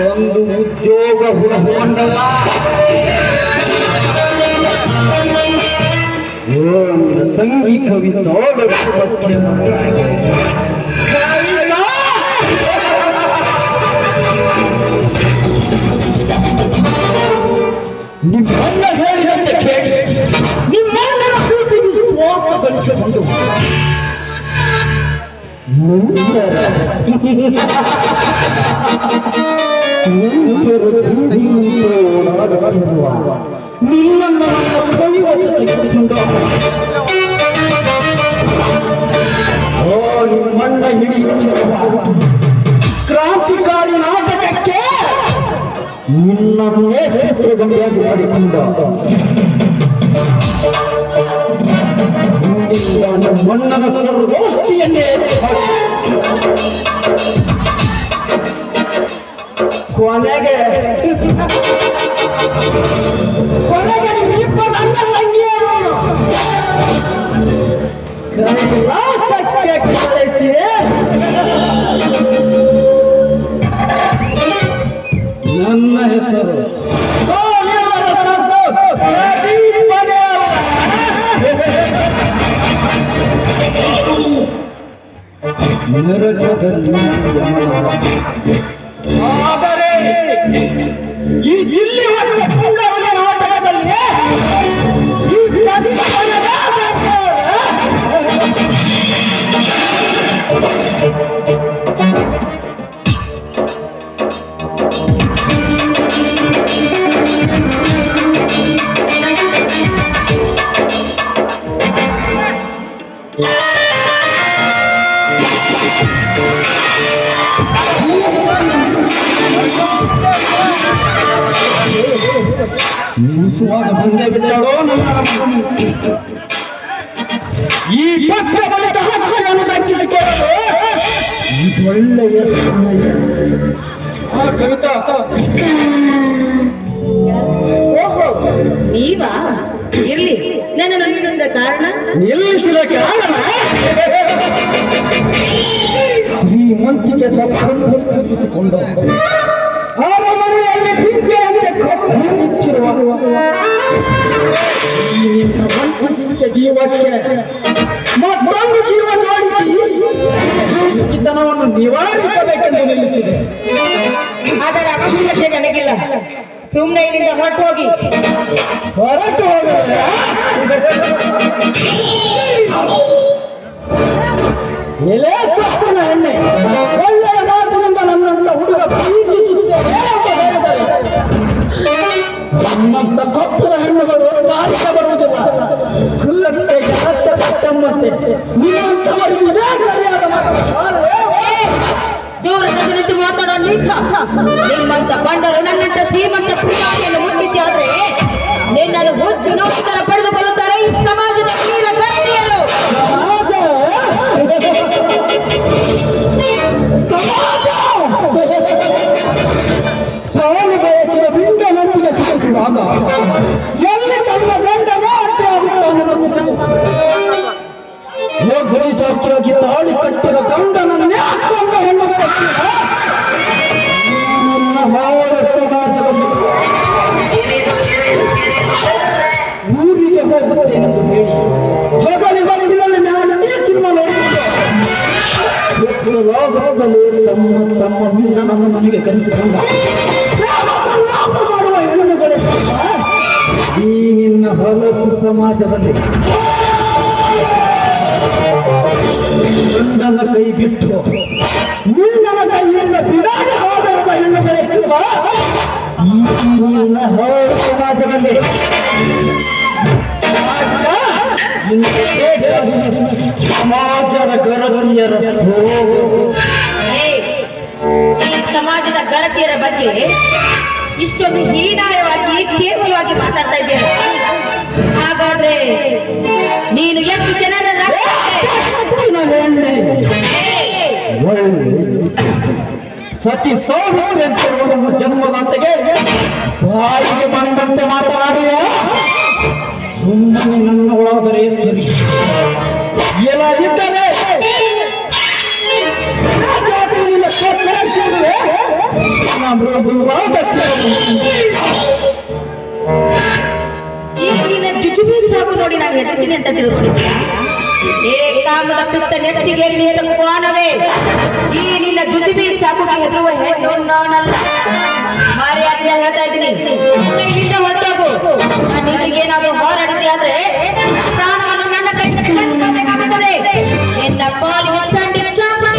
ಒಂದು ಉದ್ಯೋಗ ಹುಡುಕೊಂಡವ ನಿನ್ನ ತಂಗಿ ಕವಿತಾಳ ನಿಮ್ಮನ್ನ ಹೇಳಿದಂತೆ ಕೇಳಿ ನಿಮ್ಮಣ್ಣನ ಪ್ರೀತಿ ವಿಶ್ವಾಸ ಗಳಿಸಿಕೊಂಡು ನಿನ್ನನ್ನು ಕೈವಶತೆಗೆದುಕೊಂಡು ನಿಮ್ಮಣ್ಣ ಹಿಡಿಯುತ್ತಿರುವ ಕ್ರಾಂತಿಕಾರಿ ನಾಟಕಕ್ಕೆ ನಿನ್ನನ್ನೇ ಸೂತ್ರಗೊಂಡಿಯಾಗಿ ಮಾಡಿಕೊಂಡು ಮಣ್ಣನ ಸರ್ವೋಷ್ಟಿಯನ್ನೇ ಕೊನೆಗೆ ನಿಮ್ಮ ನನ್ನ ತಂಗಿಯರು ಕೈಲಾಸಕ್ಕೆ ಕಳಿಸಿ ನನ್ನ ಹೆಸರು ನರಕದಲ್ಲಿ ಆದರೆ ಈ ದಿಲ್ಲಿ ನಾಟಕದಲ್ಲಿ ಈ ನಿಲ್ಲಿಸುವಾಗ ಬಂದೇ ಬಿಟ್ಟಳೋ ಈ ಪಕ್ಕ ಬಳಿಕ ಹಕ್ಕನ್ನು ದಕ್ಕಿಸಿಕೊಳ್ಳಲು ಇದೊಳ್ಳೆಯ ಕವಿತಾ ಓಹೋ ನೀವಾ ಇರ್ಲಿ ನನ್ನನ್ನು ನಿಲ್ಲಿಸಿದ ಕಾರಣ ಶ್ರೀಮಂತಿಗೆ ಸಪ್ಪಿಸಿಕೊಂಡು ಅರಮನೆಯಲ್ಲಿ ಚಿಂತೆಯಂತೆ ಕೊಚ್ಚಿರುವ ಜೀವಕ್ಕೆ ಮತ್ತೊಂದು ಜೀವ ಜೋಡಿಸಿ ಈತನವನ್ನು ನಿವಾರಿಸಬೇಕೆಂದು ನಿಲ್ಲಿಸಿದೆ. ಅದರ ಅವಶ್ಯಕತೆ ನನಗಿಲ್ಲ. ಸುಮ್ಮನೆ ಇಲ್ಲಿಂದ ಹೊರಟು ಹೋಗಿ. ಎಲೆ ಸತ್ತನ ಎಣ್ಣೆ ಒಳ್ಳೆಯ ಮಾತಿನಿಂದ ನನ್ನಂತ ಹುಡುಗ ಪ್ರೀತಿಸುತ್ತೇನೆ ಅಂತ ಹೇಳಿದರೆ ನನ್ನಂತ ಕಪ್ಪದ ಹೆಣ್ಣುಗಳು ಬಾರಿಸ ಬರುವುದಿಲ್ಲ. ಕುಲ್ಲಕ್ಕೆ ಜಗತ್ತ ಕಟ್ಟಮ್ಮಂತೆ ನಿನ್ನಂತವರಿಗೆ ಇದೇ ಸರಿಯಾದ ದೂರದ ನಿಂತು ಮಾತಾಡೋ ನೀಚ. ನಿಮ್ಮಂತ ಬಂಡರು ನನ್ನಂತ ಶ್ರೀಮಂತ ಪುರಾಣಿಯನ್ನು ಮುಟ್ಟಿದ್ದೆ ಆದ್ರೆ ನಿನ್ನನ್ನು ಹುಚ್ಚು ನೌಕರ ಪಡೆದುಕೊಳ್ಳುತ್ತಾರೆ ಈ ಸಮಾಜದ ವೀರ ಗಟ್ಟಿಯರು. ತಾನು ಬಯಸಿದ ಬಿಂಡ ನಂಬಿಕೆ ಸಿಕ್ಕಿಸುವಾಗ ಎಲ್ಲಿ ತನ್ನ ಗಂಡನೇ ಅಡ್ಡೆ ಆಗುತ್ತಾನೆ. ಸಾಕ್ಷಿಯಾಗಿ ತಾಳಿ ಕಟ್ಟಿದ ಗಂಡನನ್ನೇ ಹಾಕೊಂಡ ಹೆಣ್ಣು ನನ್ನ ಹಾಳ ಸಮಾಜದಲ್ಲಿ ಊರಿಗೆ ಹೋಗುತ್ತೇನೆಂದು ಹೇಳಿ ಹೊಗಲಿ ಬಂದಿನಲ್ಲಿ ನಾನು ಸಿನಿಮಾ ನೋಡಿದ್ದಲ್ಲಿ ತಮ್ಮ ಮೀನನ್ನು ನನಗೆ ಕಲಿಸಿಕೊಂಡ ಮಾಡುವ ಹೆಣ್ಣುಗಳೇ ಈ ನಿನ್ನ ಹೊಲಸು ಸಮಾಜದಲ್ಲಿ ಗಂಡನ ಕೈ ಬಿಟ್ಟು ನಿನ್ನನ ಕೈಯಿಂದ ಬಿಡಾಡಿ ಹೋದರದ ಹೆಣ್ಣುಗಳೇ ಈ ನಿನ್ನ ಹೊಲ ಸಮಾಜದಲ್ಲಿ ಸಮಾಜದ ಗರತಿಯರ ಈ ಸಮಾಜದ ಗರತಿಯರ ಬಗ್ಗೆ ಇಷ್ಟೊಂದು ಹೀನಾಯವಾಗಿ ಕೇವಲವಾಗಿ ಮಾತಾಡ್ತಾ ಇದ್ದೇನೆ. ಹಾಗಾದ್ರೆ ನೀನು ಎಷ್ಟು ಜನರ ಸತಿ ಸೌಭ್ಯ ಜನ್ಮದಂತೆಗೆ ಬಾಯಿಗೆ ಬಂದಂತೆ ಮಾತನಾಡಿಯ ಸುಮ್ಮನೆ ನನ್ನ ಒಳಗರೆ ಸರಿ ಎಲ್ಲ ಇದ್ದರೆ ಮೃದು ನೋಡಿ ನಾನು ಹೆದರ್ತೀನಿ ಅಂತ ತಿಳ್ಕೊಂಡಿದ್ದ ಏ ಕಾಮದ ಪಿತ್ತ ನೆತ್ತಿಗೆ ನಿಂತ ಕೋಣವೇ, ಈ ನಿನ್ನ ಜುತಿಬಿ ಚಾಕುಗೆ ಹೆದರುವ ಹೆಣ್ಣು ನಾನಲ್ಲ. ಮಾರಿಯಾಟನೆ ಹೇಳ್ತಾ ಇದ್ದೀನಿ, ಇಲ್ಲಿಂದ ಹೊರಟೋಗು. ನಾನು ನಿನಗೇನಾದ್ರೂ ಹೋರಾಡಿದೆ ಆದ್ರೆ ಪ್ರಾಣವನ್ನು ನನ್ನ ಕೈಯಿಂದ ಕಿತ್ತುಕೊಳ್ಳಬೇಕಾಗುತ್ತದೆ. ನಿನ್ನ ಪಾಲಿಗೆ ಚಂಡಿ ಚಾಚಿ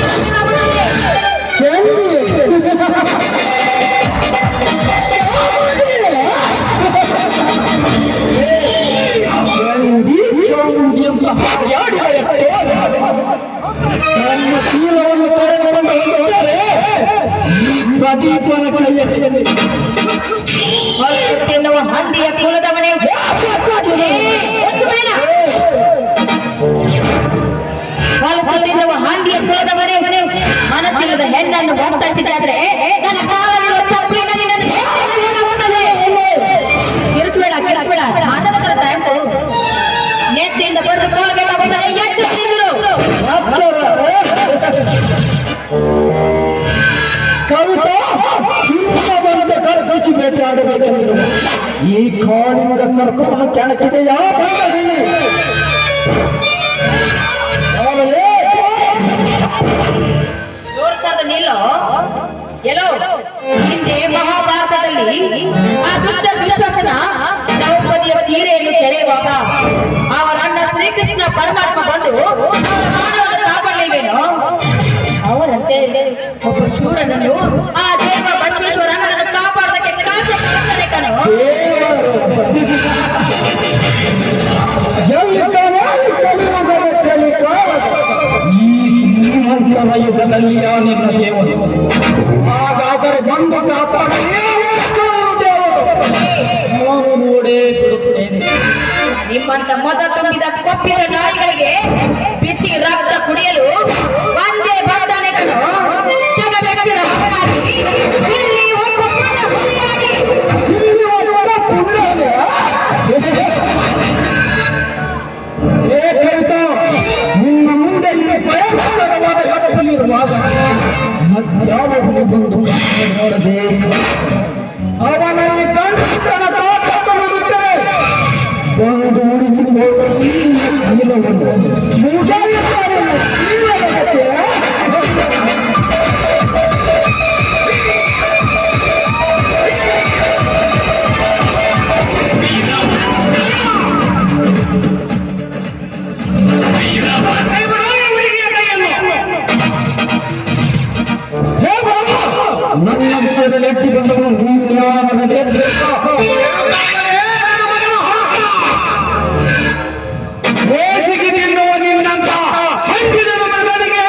ಚಾಮುಂಡಿ ಅಂತ ನನ್ನ ಶೀಲವನ್ನು ಕಳೆದುಕೊಂಡು ಹೋಗಿದ್ದಾರೆ. ಪ್ರದೀಪನ ಕೈಯಲ್ಲಿ ತಿನ್ನುವ ಹಂದಿಯ ಕುಲದವನೇ ತಿನ್ನುವ ಹಂದಿಯ ಕುಲದವನೇ ಮನಸ್ಸಿಲ್ಲದ ಹೆಣ್ಣನ್ನು ಒತ್ತಾಯಿಸಿದಾದ್ರೆ ನನ್ನ ಕಾಲಲ್ಲಿರುವ ಚಪ್ಪಲಿನ ಕಿರುಚಬೇಡ ಕಿರುಚಬೇಡ ಮಾತಾಡ್ತಾರೆ ಟೈಮು ನೆತ್ತಿಯಿಂದ ಬರೆದು ಕೊಲ್ಲಬೇಕಾಗುತ್ತದೆ. ಎಷ್ಟು ತಿಂದರು ಕವಿತಾ ಸಿಂಹವಂತ ಕರ್ಪಿಸಿ ಬೇಟೆಯಾಡಬೇಕೆಂದರು ಈ ಕಾಳಿಂಗ ಸರ್ಪವನ್ನು ಕೆಣಕಿದೆಯಾ ತೋರಿಸದ ನಿಲ್ಲೋ ಎಲ್ಲೋ ಹಿಂದೆ ಮಹಾಭಾರತದಲ್ಲಿ ಆ ದುಷ್ಟ ದುಶ್ಯಾಸನ ದ್ರೌಪದಿಯ ಸೀರೆಯನ್ನು ಸೆಳೆಯುವಾಗ ಅವರ ಅಣ್ಣ ಶ್ರೀಕೃಷ್ಣ ಪರಮಾತ್ಮ ಬಂದು ಅವರ ಮಾನವನ್ನು ಕಾಪಾಡಲೇವೇನೋ ಅವರಂತೆ ಒಬ್ಬ ಶೂರನನ್ನು ಆ ದೇವ ಬಸವೇಶ್ವರ ನನ್ನನ್ನು ಕಾಪಾಡೋದಕ್ಕೆ ಕಾಸೆ ಕಳಿಸ್ತಾನೆ ಕಣೋ. ಈ ಶ್ರೀಮಂತರ ಯುಗದಲ್ಲಿ ನಿನ್ನ ದೇವರು, ಹಾಗಾದರೆ ಬಂದು ಕಾಪಾಡಲೇ ನಾನು ನೋಡೇ ಬಿಡುತ್ತೇನೆ. ನಿಮ್ಮಂತ ಮದ ತುಂಬಿದ ಕೊಪ್ಪಿದ ನಾಯಿಗಳಿಗೆ ಬಿಸಿ ರಕ್ತ ಕುಡಿಯಲು ಒಂದೇ ಬರ್ತಾನೆ ಕಣೋ. ಜಗವೆಚ್ಚರ ಮಗನಾಗಿ ಇಲ್ಲಿ ಒಬ್ಬ ಪುಣ್ಯ ಹುಲಿಯಾಗಿ ಹೇ ಕವಿತಾ, ನಿನ್ನ ಮುಂದೆ ಈ ಭಯಂಕರವಾದ ಕಪ್ಪಲಿರುವಾಗ ಮಧ್ಯಾಹ್ನ ಬಂದು ನೋಡದೆ ಅವನಲ್ಲಿ ಕಂಠನ ತಾಕತ್ತುತ್ತದೆ. ಒಂದು ಉಳಿಸಿಕೊಳ್ಳಲು ಶೀಲವನ್ನು ಮುಗಿಯುತ್ತಾರೆ. ನನ್ನ ವಿಷಯದಲ್ಲಿ ಎತ್ತಿ ಬಂದವನು ನೀನು ಯಾವನ ಬೇಸಿಗೆ ತಿನ್ನುವ ನಿನ್ನಂತ ಹಂಗಿದ ಮಗನಿಗೆ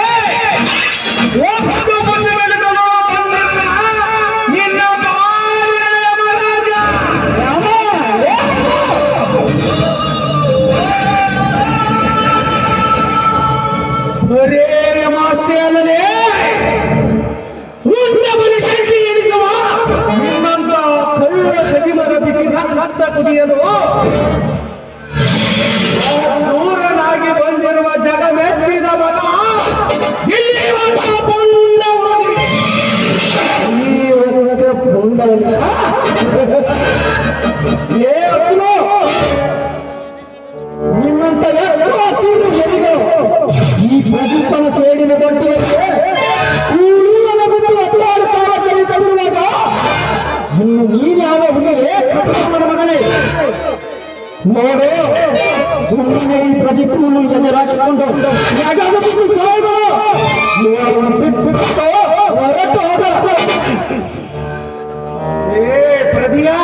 ಒಟ್ಟು ಮುಂದೆ ಬೆಳೆಸಲು ಬಂದಲ್ಲ ನಿನ್ನ ಬಾಲಿನ ಯಮರಾಜ. ಬರೇ ಮಾಸ್ತಿ ಅಲ್ಲದೆ ಎಣಿಸುವ ನಿನ್ನಂತ ಕಳ್ಳ ಸವಿಮರ ಬಿಸಿ ರಕ್ತ ಕುಡಿಯಲು ದೂರನಾಗಿ ಬಂದಿರುವ ಜಗ ಮೆಚ್ಚಿದ ಮಗ ಇಲ್ಲಿ ನಿನ್ನಂತ ಎಲ್ಲ ಚೀರು ಜನಿಗಳು ಈ ಪ್ರದೀಪನ ಸೇಡಿನ ಗಂಟೆಯಲ್ಲಿ ಕೂಡೂರನ ಬಿಟ್ಟು ಅತ್ತಾಡುತ್ತಾವ ಕಲಿತರುವಾಗ ಇನ್ನು ನೀನ್ಯಾವ ಹುಡುಗೇ ಕಟ್ಟಡ ಮಗನೇ ನೋಡು. ಸುಮ್ಮನೆ ಈ ಪ್ರದೀಪನನ್ನು ಎದುರಾಗಿಕೊಂಡು ಯಾಗಾದ ಬಿಟ್ಟು ಸಾಯ್ಗಳು ನೋಡನ್ನು ಬಿಟ್ಟು ಹೊರಟು ಹೋದ. ಏ ಪ್ರದಿಯಾ,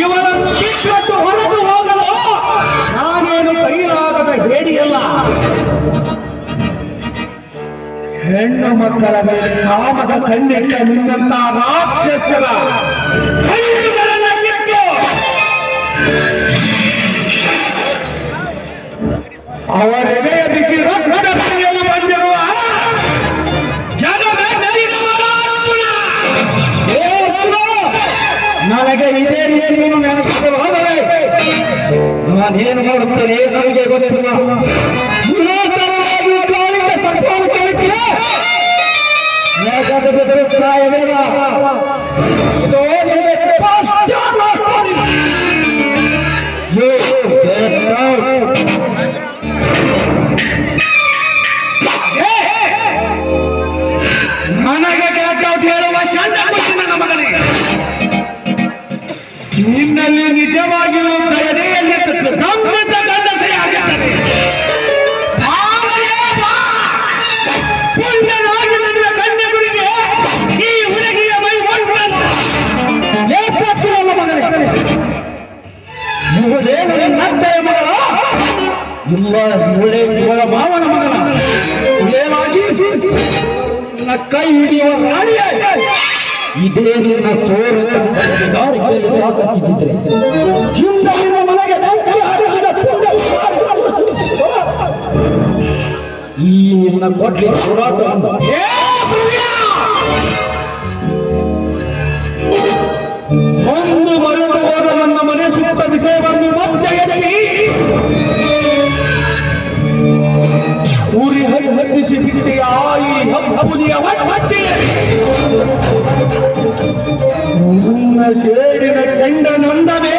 ಇವರನ್ನು ಬಿಟ್ಟು ಹೊರಟು ಹೋಗಲು ನಾನೇನು ಕೈಲಾಗದ ಹೇಡಿಯಲ್ಲ. ಹೆಣ್ಣು ಮಕ್ಕಳ ಮೇಲೆ ಕಾಮದ ಕಣ್ಣಿಟ್ಟ ನಿನ್ನಂತ ರಾಕ್ಷಸರ ಕಣ್ಣುಗಳನ್ನ ಕಿತ್ತು ಅವರೆಡೆಯ ಬಿಸಿ ರಕ್ತದ ಸುರಿಯಲು ಬಂದಿರುವ ನನಗೆ ಇದೇ ರೀತಿ ನೀನು ನೆನಪಿಗೆ ಹೋದರೆ ನಾನೇನು ಮಾಡುತ್ತೇನೆ ನನಗೆ ಗೊತ್ತಿಲ್ಲ. ಸರ್ಪವನ್ನು ಕಲಿತಿಯೇ ಸಾಯವೇನ ಇದು ಇಲ್ಲ ಇವಳ ಮಾವನ ಮಗನ ಏನಾಗಿ ನಿನ್ನ ಕೈ ಹಿಡಿಯುವ ರಾಣಿಯ ಇದೇ ನಿನ್ನ ಸೋರಿಕೆಯಲ್ಲಿ ಹಾಕುತ್ತಿದ್ದರೆ ಹಿಂದೆ ನಿನ್ನ ಮನೆಗೆ ಬೆಂಕಿ ಹಾಕಿದ ಪುಣ್ಯ ಈ ನಿನ್ನ ಕೊಡ್ಲಿ ಹೋರಾಟವನ್ನು ಒಂದು ಮರೆತು ಹೋದ ನನ್ನ ಮನೆ ಸುತ್ತ ವಿಷಯವನ್ನು ಮತ್ತೆ ಎತ್ತಿ ಉರಿ ಹತ್ತಿಸಿ ಬಿಟ್ಟಿಯ ಈ ಹಬ್ಬುದಿಯ ನನ್ನ ಸೇಡಿನ ಕೆಂಡ ನಂದವೇ